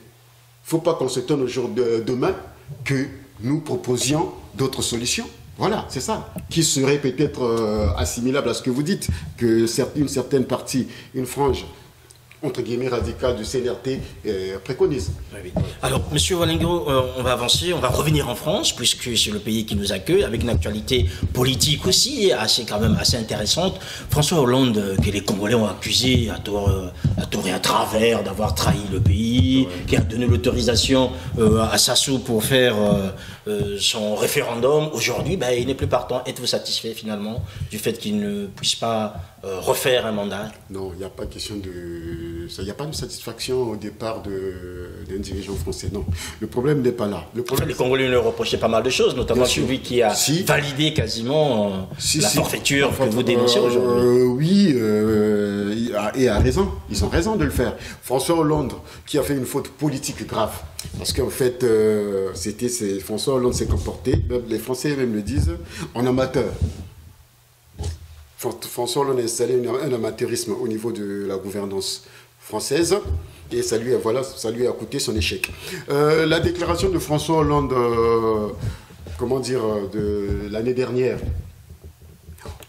faut pas qu'on se tourne demain que nous proposions d'autres solutions. Voilà, c'est ça. Qui serait peut-être assimilable à ce que vous dites, que une certaine partie, une frange, entre guillemets, radicale du CNRT préconise. Oui. Alors, Monsieur Walingo, on va avancer, on va revenir en France, puisque c'est le pays qui nous accueille, avec une actualité politique aussi, quand même assez intéressante. François Hollande, que les Congolais ont accusé à tort et à travers d'avoir trahi le pays, qui a donné l'autorisation à Sassou pour faire son référendum. Aujourd'hui, il n'est plus partant. Êtes-vous satisfait finalement du fait qu'il ne puisse pas refaire un mandat? Non, il n'y a pas question de... Il n'y a pas de satisfaction au départ d'un dirigeant français, non. Le problème n'est pas là. Les Congolais lui reprochaient pas mal de choses, notamment celui qui a validé quasiment la forfaiture que vous dénoncez aujourd'hui. Oui, et a raison. Ils ont raison de le faire. François Hollande, qui a fait une faute politique grave, parce qu'en fait, François Hollande s'est comporté, les Français même le disent, en amateur. François Hollande a installé un amateurisme au niveau de la gouvernance française et ça lui a coûté son échec. La déclaration de François Hollande, de l'année dernière,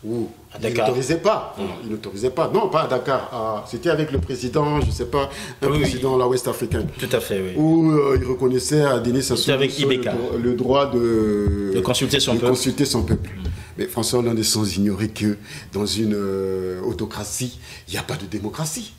où il n'autorisait pas. Il n'autorisait pas. Non, pas à Dakar. C'était avec le président, je ne sais pas, président ouest-africain. Tout à fait, oui. Où il reconnaissait à Denis Sassou le droit de consulter son peuple. Mais François Hollande est sans ignorer que dans une autocratie, il n'y a pas de démocratie.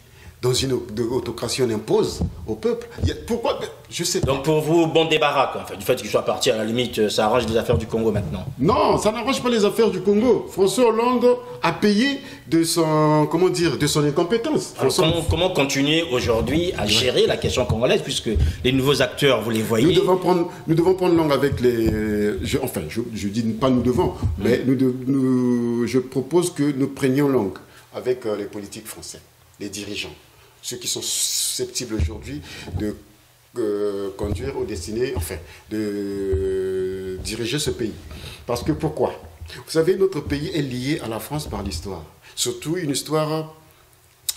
Dans une autocratie, on impose au peuple. Pourquoi? Je sais pas. Donc pour vous, bon débarras, en fait, du fait qu'il soit parti, à la limite, ça arrange les affaires du Congo maintenant. Non, ça n'arrange pas les affaires du Congo. François Hollande a payé de son incompétence. Alors, comment continuer aujourd'hui à gérer la question congolaise, puisque les nouveaux acteurs, vous les voyez? Nous devons prendre langue avec les... je dis pas nous devons, mais je propose que nous prenions langue avec les politiques français, les dirigeants. Ceux qui sont susceptibles aujourd'hui de conduire aux destinées, de diriger ce pays. Parce que pourquoi? Vous savez, notre pays est lié à la France par l'histoire. Surtout une histoire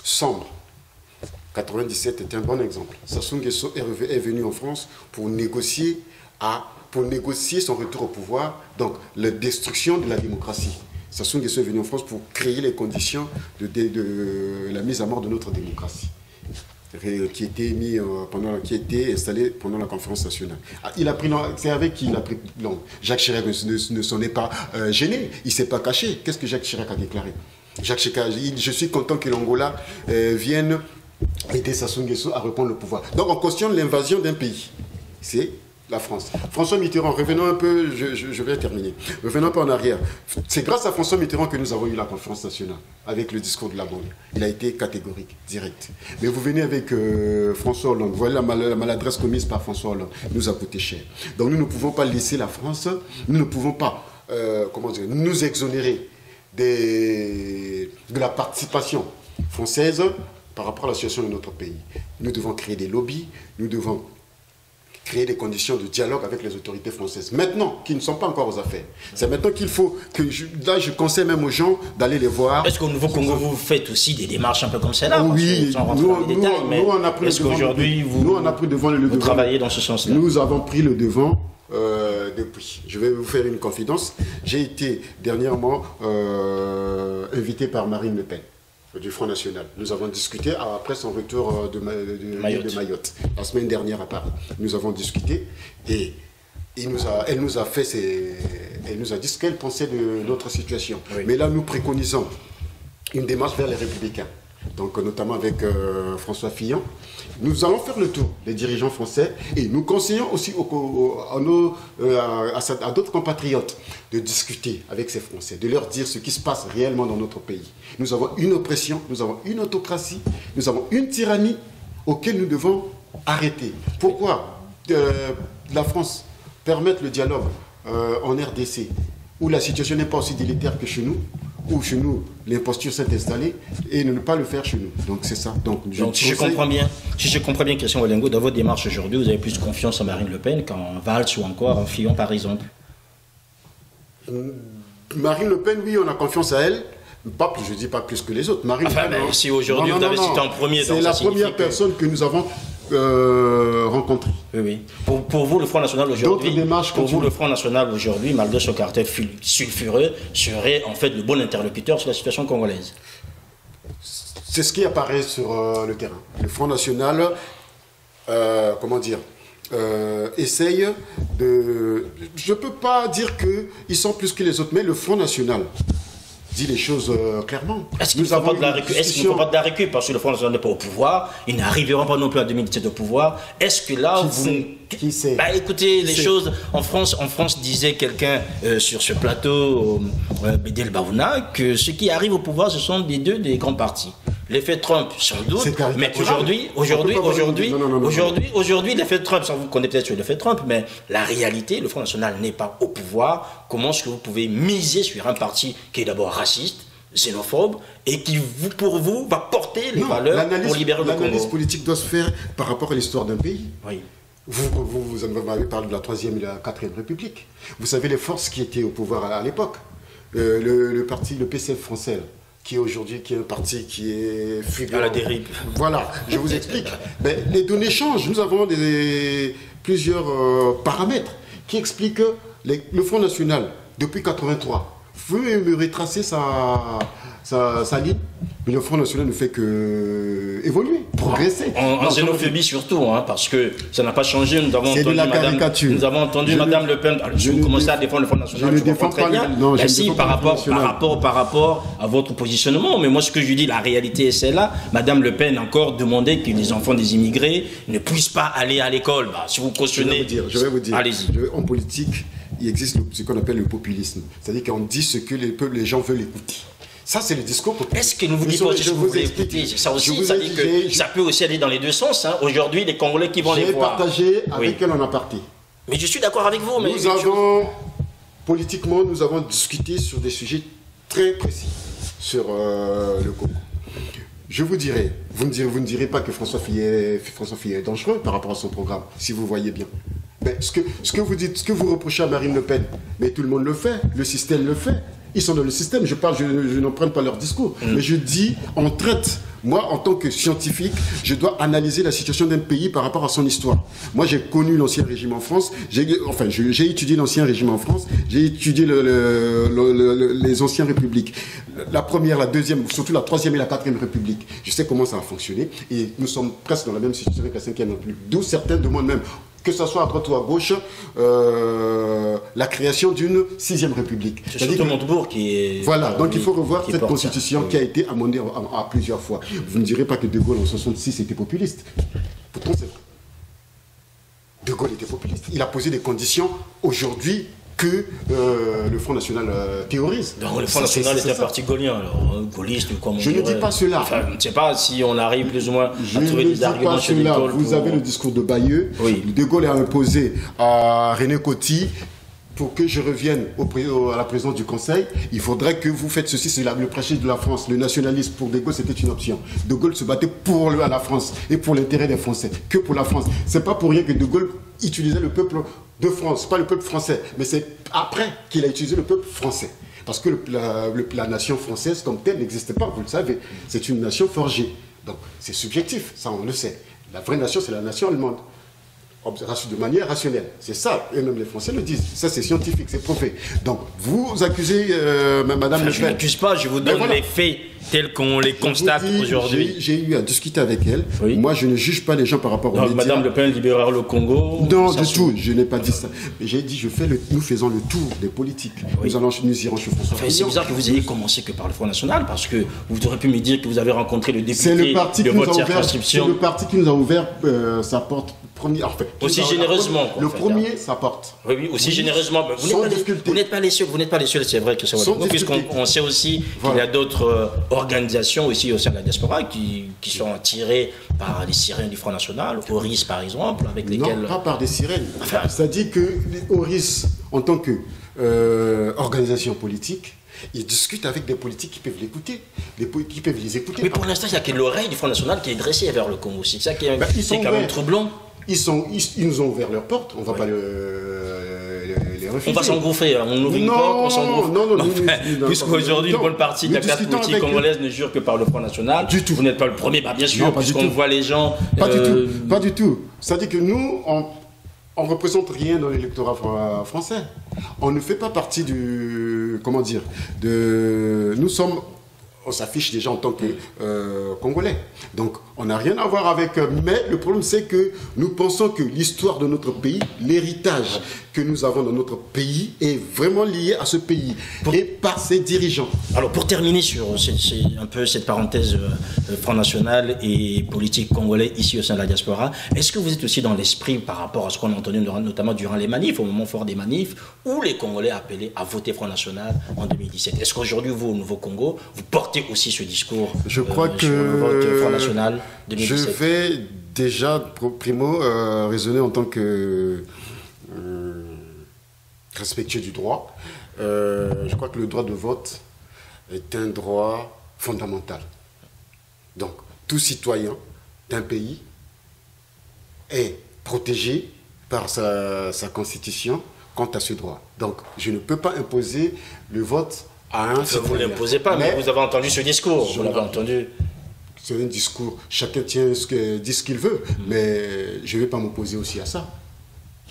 sombre. 97 est un bon exemple. Sassou Nguesso est venu en France pour négocier son retour au pouvoir, donc la destruction de la démocratie. Sassou Nguesso est venu en France pour créer les conditions de la mise à mort de notre démocratie, qui était installée pendant la conférence nationale. C'est avec qui il a pris long. Jacques Chirac ne s'en est pas gêné, il ne s'est pas caché. Qu'est-ce que Jacques Chirac a déclaré? Jacques Chirac, je suis content que l'Angola vienne aider Sassou Nguesso à reprendre le pouvoir. Donc on cautionne l'invasion d'un pays. C'est la France. François Mitterrand, revenons un peu, je vais terminer. Revenons un peu en arrière. C'est grâce à François Mitterrand que nous avons eu la conférence nationale, avec le discours de la banque. Il a été catégorique, direct. Mais vous venez avec François Hollande, voilà la maladresse commise par François Hollande, nous a coûté cher. Donc nous ne pouvons pas laisser la France, nous ne pouvons pas nous exonérer de la participation française par rapport à la situation de notre pays. Nous devons créer des lobbies, nous devons créer des conditions de dialogue avec les autorités françaises. Maintenant, qui ne sont pas encore aux affaires. C'est maintenant qu'il faut que... je conseille même aux gens d'aller les voir. Est-ce qu'au Nouveau-Congo, vous faites aussi des démarches un peu comme celle-là? Oui, nous, on a pris est-ce qu'aujourd'hui, vous travaillez dans ce sens-là? Nous avons pris le devant depuis. Je vais vous faire une confidence. J'ai été dernièrement invité par Marine Le Pen du Front National. Nous avons discuté après son retour de Mayotte, la semaine dernière à Paris. Nous avons discuté et elle nous a dit ce qu'elle pensait de notre situation. Oui. Mais là, nous préconisons une démarche vers les Républicains, donc notamment avec François Fillon. Nous allons faire le tour des dirigeants français et nous conseillons aussi à d'autres compatriotes de discuter avec ces Français, de leur dire ce qui se passe réellement dans notre pays. Nous avons une oppression, nous avons une autocratie, nous avons une tyrannie auquel nous devons arrêter. Pourquoi la France permettre le dialogue en RDC, où la situation n'est pas aussi délétère que chez nous, où chez nous l'imposture s'est installée, et ne pas le faire chez nous. Donc c'est ça. Donc si je comprends bien, Christian Walengo, dans votre démarche aujourd'hui, vous avez plus confiance en Marine Le Pen qu'en Valls ou encore en Fillon par exemple? Marine Le Pen, oui, on a confiance à elle. Pas plus, je ne dis pas plus que les autres. Marine Le Pen, si aujourd'hui vous avez cité en premier, c'est la première personne que nous avons rencontrée. Oui. Pour vous, le Front National aujourd'hui, malgré ce caractère sulfureux, serait en fait le bon interlocuteur sur la situation congolaise. C'est ce qui apparaît sur le terrain. Le Front National, essaye de... Je ne peux pas dire qu'ils sont plus que les autres, mais le Front National dit les choses clairement. Est-ce qu'il ne faut pas de la récup parce que le Front National n'est pas au pouvoir, ils n'arriveront pas non plus en 2017 au pouvoir. Est-ce que là, Qui sait? Écoutez, les choses... En France disait quelqu'un sur ce plateau, Bédel Baouna, que ceux qui arrivent au pouvoir, ce sont des grands partis. L'effet Trump, sans doute, mais aujourd'hui, l'effet Trump, sans vous connaître peut-être sur l'effet Trump, mais la réalité, le Front National n'est pas au pouvoir. Comment est-ce que vous pouvez miser sur un parti qui est d'abord raciste, xénophobe, et qui, pour vous, va porter les valeurs pour libérer le Congo? L'analyse politique doit se faire par rapport à l'histoire d'un pays. Oui. Vous m'avez parlé de la 3e et la 4e République. Vous savez les forces qui étaient au pouvoir à l'époque. Le parti, le PCF français, qui est un parti qui est à la dérive. Voilà, je vous explique. Mais les données changent. Nous avons plusieurs paramètres qui expliquent que le Front National, depuis 1983, vous pouvez me retracer sa ligne, mais le Front National ne fait que évoluer, progresser. En xénophobie surtout, parce que ça n'a pas changé. Nous avons entendu Madame Le Pen. Si vous commencez à défendre le Front National, je ne défends pas bien. Non, merci par rapport à votre positionnement. Mais moi, ce que je dis, la réalité est celle-là. Madame Le Pen encore demandait que les enfants des immigrés ne puissent pas aller à l'école. Si vous cautionnez... Je vais vous dire. Allez-y. En politique, il existe ce qu'on appelle le populisme. C'est-à-dire qu'on dit ce que les gens veulent écouter. Ça, c'est le discours populaire. Est-ce que nous vous dites pas ce que vous voulez écouter? Ça aussi, ça dit que ça peut aussi aller dans les deux sens. Aujourd'hui, les Congolais qui vont les voir. J'ai partagé avec elle en aparté. Mais je suis d'accord avec vous. Politiquement, nous avons discuté sur des sujets très précis sur le Congo. Je vous dirai, vous ne direz pas que François Fillon est dangereux par rapport à son programme, si vous voyez bien. Mais ce que vous dites, ce que vous reprochez à Marine Le Pen, mais tout le monde le fait, le système le fait. Ils sont dans le système, je n'emprunte pas leur discours. Mais je dis, on traite, moi en tant que scientifique, je dois analyser la situation d'un pays par rapport à son histoire. Moi j'ai connu l'ancien régime en France, j'ai étudié l'ancien régime en France, j'ai étudié les anciennes républiques. La première, la deuxième, surtout la troisième et la quatrième république. Je sais comment ça a fonctionné et nous sommes presque dans la même situation avec la cinquième république. D'où certains demandent même, que ce soit à droite ou à gauche, la création d'une sixième république. C'est surtout Montebourg qui est... Voilà, donc il faut revoir cette constitution qui a été amendée à plusieurs fois. Vous ne direz pas que De Gaulle en 1966 était populiste. Pourtant, c'est vrai. De Gaulle était populiste. Il a posé des conditions aujourd'hui que le Front National théorise. Donc le Front National est un parti gaulien, alors gaulliste ou comme on dirait. Je ne dis pas cela. Enfin, je ne sais pas si on arrive plus ou moins à trouver des arguments chez De Gaulle. Vous avez le discours de Bayeux. Oui. De Gaulle a imposé à René Coty, pour que je revienne à la présidence du Conseil, il faudrait que vous faites ceci, c'est le prêcher de la France. Le nationalisme pour De Gaulle, c'était une option. De Gaulle se battait pour la France et pour l'intérêt des Français, que pour la France. C'est pas pour rien que De Gaulle utilisait le peuple de France, pas le peuple français, mais c'est après qu'il a utilisé le peuple français. Parce que la nation française comme telle n'existait pas, vous le savez. C'est une nation forgée. Donc c'est subjectif, ça on le sait. La vraie nation, c'est la nation allemande. De manière rationnelle. C'est ça, et même les Français le disent. Ça, c'est scientifique, c'est prouvé. Donc, vous accusez Madame Le Pen. Je ne l'accuse pas, je vous donne les faits tels qu'on les constate aujourd'hui. J'ai eu à discuter avec elle. Oui. Moi, je ne juge pas les gens par rapport aux médias. Madame Le Pen libérera le Congo. Non, du tout, je n'ai pas dit ça. J'ai dit, nous faisons le tour des politiques. Oui. Nous irons chez François Fillon. C'est bizarre que vous ayez commencé que par le Front National, parce que vous aurez pu me dire que vous avez rencontré le député de votre circonscription. C'est le parti qui nous a ouvert sa porte. Aussi généreusement. Le premier, ça porte. Oui, aussi généreusement. Vous n'êtes pas les seuls, c'est vrai que c'est vrai. Puisqu'on sait aussi qu'il y a d'autres organisations aussi au sein de la diaspora qui sont tirées par les sirènes du Front National, Oris par exemple, avec lesquels... Non, pas par des sirènes. C'est-à-dire que les Oris, en tant qu'organisation politique, ils discutent avec des politiques qui peuvent l'écouter, qui peuvent les écouter. Mais pour l'instant, il n'y a que l'oreille du Front National qui est dressée vers le Congo. C'est ça qui est, quand même troublant. Ils nous ont ouvert leurs portes, on ne va pas les refuser. On va s'engouffrer, on ouvre une porte, on s'engouffre. Non, puisqu'aujourd'hui, une bonne partie de la classe politique congolaise ne jure que par le Front National. Du tout. Vous n'êtes pas le premier, bien sûr, puisqu'on voit les gens... Pas du tout. C'est-à-dire que nous, on ne représente rien dans l'électorat français. On ne fait pas partie du... Comment dire nous sommes... On s'affiche déjà en tant que Congolais. Donc, on n'a rien à voir avec... mais le problème, c'est que nous pensons que l'histoire de notre pays, l'héritage que nous avons dans notre pays est vraiment lié à ce pays et par ses dirigeants. Alors, pour terminer sur un peu cette parenthèse Front National et politique congolais ici au sein de la diaspora, est-ce que vous êtes aussi dans l'esprit par rapport à ce qu'on a entendu notamment durant les manifs, au moment fort des manifs, où les Congolais appelaient à voter Front National en 2017? Est-ce qu'aujourd'hui, vous, au Nouveau-Congo, vous portez aussi ce discours je crois que sur le vote Front National 2017? Je vais déjà, primo, raisonner en tant que respectueux du droit. Je crois que le droit de vote est un droit fondamental. Donc, tout citoyen d'un pays est protégé par sa constitution quant à ce droit. Donc, je ne peux pas imposer le vote à un citoyen. Vous ne l'imposez pas, mais vous avez entendu ce discours. Vous l'avez entendu. C'est un discours. Chacun dit ce qu'il veut, mais je ne vais pas m'opposer aussi à ça.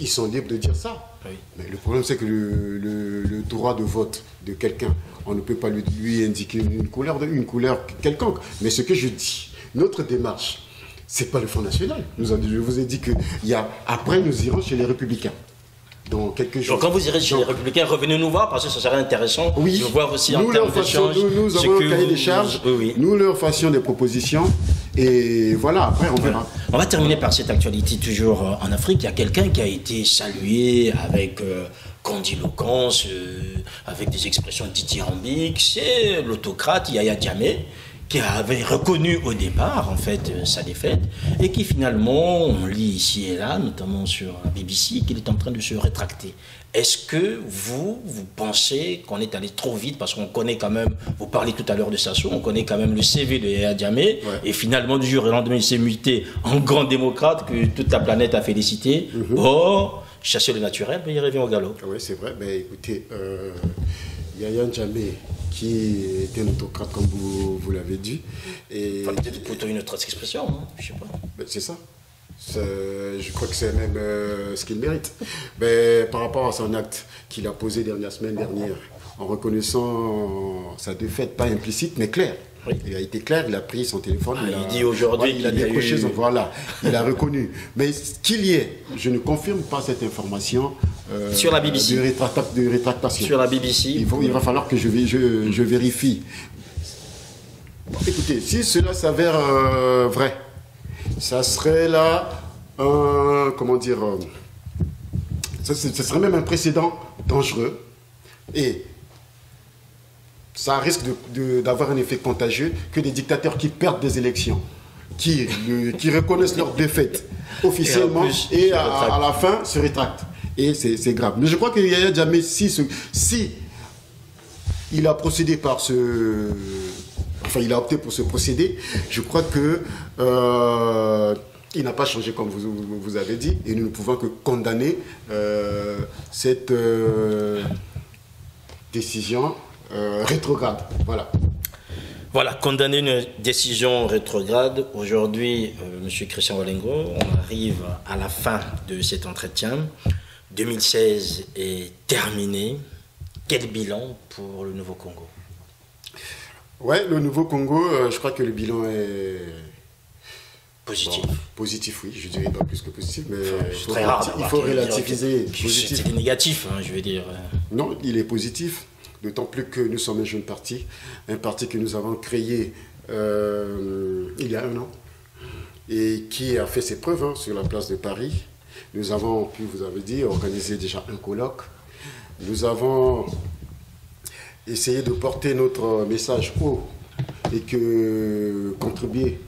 Ils sont libres de dire ça. Oui. Mais le problème, c'est que le droit de vote de quelqu'un, on ne peut pas lui indiquer une couleur quelconque. Mais ce que je dis, notre démarche, ce n'est pas le Front National. Je vous ai dit que après, nous irons chez les Républicains. Dans quelques jours. Donc quand vous irez chez les Républicains, revenez nous voir parce que ça serait intéressant de voir aussi en termes d'échange. Nous avons un cahier des charges, nous leur fassions des propositions et voilà, après on verra. On va terminer par cette actualité toujours en Afrique. Il y a quelqu'un qui a été salué avec grandiloquence, avec des expressions dithyrambiques, c'est l'autocrate Yaya Jammeh, qui avait reconnu au départ, en fait, sa défaite, et qui finalement, on lit ici et là, notamment sur la BBC, qu'il est en train de se rétracter. Est-ce que vous pensez qu'on est allé trop vite, parce qu'on connaît quand même, vous parlez tout à l'heure de Sassou, on connaît quand même le CV de Yaya Jammeh, et finalement, du jour au lendemain, il s'est muté en grand démocrate que toute la planète a félicité. Or, chasser le naturel, mais il revient au galop. Oui, c'est vrai. Mais écoutez, Yaya Jammeh, qui était un autocrate, comme vous l'avez dit. Et Enfin, peut-être plutôt une autre expression, hein, je sais pas. Ben, c'est ça. Je crois que c'est même ce qu'il mérite. Mais par rapport à son acte qu'il a posé la semaine dernière, en reconnaissant sa défaite, pas implicite, mais claire. Oui. Il a été clair, il a pris son téléphone. Il dit aujourd'hui il a décroché son... Voilà, il a reconnu. Mais qu'il y ait, je ne confirme pas cette information. Sur la BBC. De rétractation. Sur la BBC. Il va falloir que je vérifie. Bon, écoutez, si cela s'avère vrai, ça serait là comment dire, ce serait même un précédent dangereux et ça risque d'avoir un effet contagieux que des dictateurs qui perdent des élections, qui reconnaissent leur défaite officiellement et à la fin se rétractent. Et c'est grave. Mais je crois que Yaya Jammeh, si il a procédé par ce... Enfin, il a opté pour ce procédé, je crois que il n'a pas changé comme vous avez dit, et nous ne pouvons que condamner cette décision rétrograde. Voilà. Voilà, condamner une décision rétrograde. Aujourd'hui, M. Christian Walengo, on arrive à la fin de cet entretien. 2016 est terminé. Quel bilan pour le Nouveau Congo? Ouais, le Nouveau Congo, je crois que le bilan est... Positif. Bon, positif, oui, je dirais pas plus que positif, mais il faut relativiser. C'est négatif, hein, je veux dire. Non, il est positif, d'autant plus que nous sommes un jeune parti, un parti que nous avons créé il y a 1 an, et qui a fait ses preuves sur la place de Paris. Nous avons pu, vous avez dit, organiser déjà un colloque. Nous avons essayé de porter notre message haut et que contribuer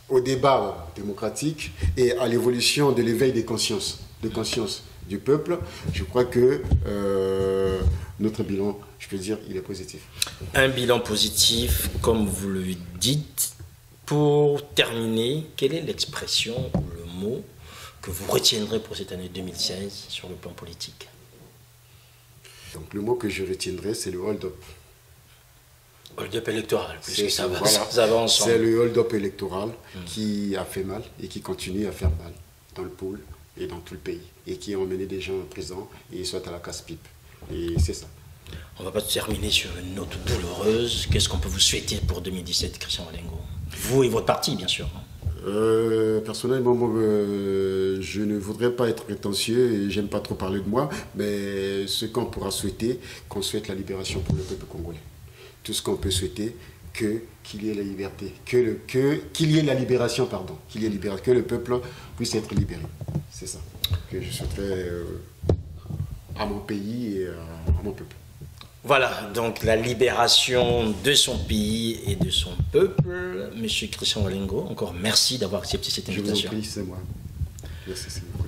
au débat démocratique et à l'évolution de l'éveil des consciences, du peuple. Je crois que notre bilan, je peux dire, il est positif. Un bilan positif, comme vous le dites. Pour terminer, quelle est l'expression ou le mot que vous retiendrez pour cette année 2016 sur le plan politique? Donc le mot que je retiendrai, c'est le hold-up. Hold-up électoral, puisque ça va ensemble. C'est le hold-up électoral qui a fait mal et qui continue à faire mal dans le pôle et dans tout le pays. Et qui a emmené des gens en prison et ils sont à la casse-pipe. Et c'est ça. On ne va pas terminer sur une note douloureuse. Qu'est-ce qu'on peut vous souhaiter pour 2017, Christian Walengo? Vous et votre parti, bien sûr. Personnellement, moi, je ne voudrais pas être prétentieux et j'aime pas trop parler de moi, mais ce qu'on pourra souhaiter, qu'on souhaite la libération pour le peuple congolais. Tout ce qu'on peut souhaiter, qu'il y ait la liberté, qu'il y ait la libération, pardon, que le peuple puisse être libéré. C'est ça que je souhaiterais à mon pays et à mon peuple. Voilà, donc la libération de son pays et de son peuple. Monsieur Christian Walengo, encore merci d'avoir accepté cette invitation. Je vous en prie, c'est moi.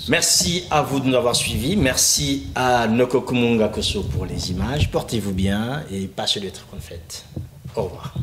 Merci à vous de nous avoir suivis. Merci à Noko Kumunga Koso pour les images. Portez-vous bien et passez de très bonnes fêtes. Au revoir.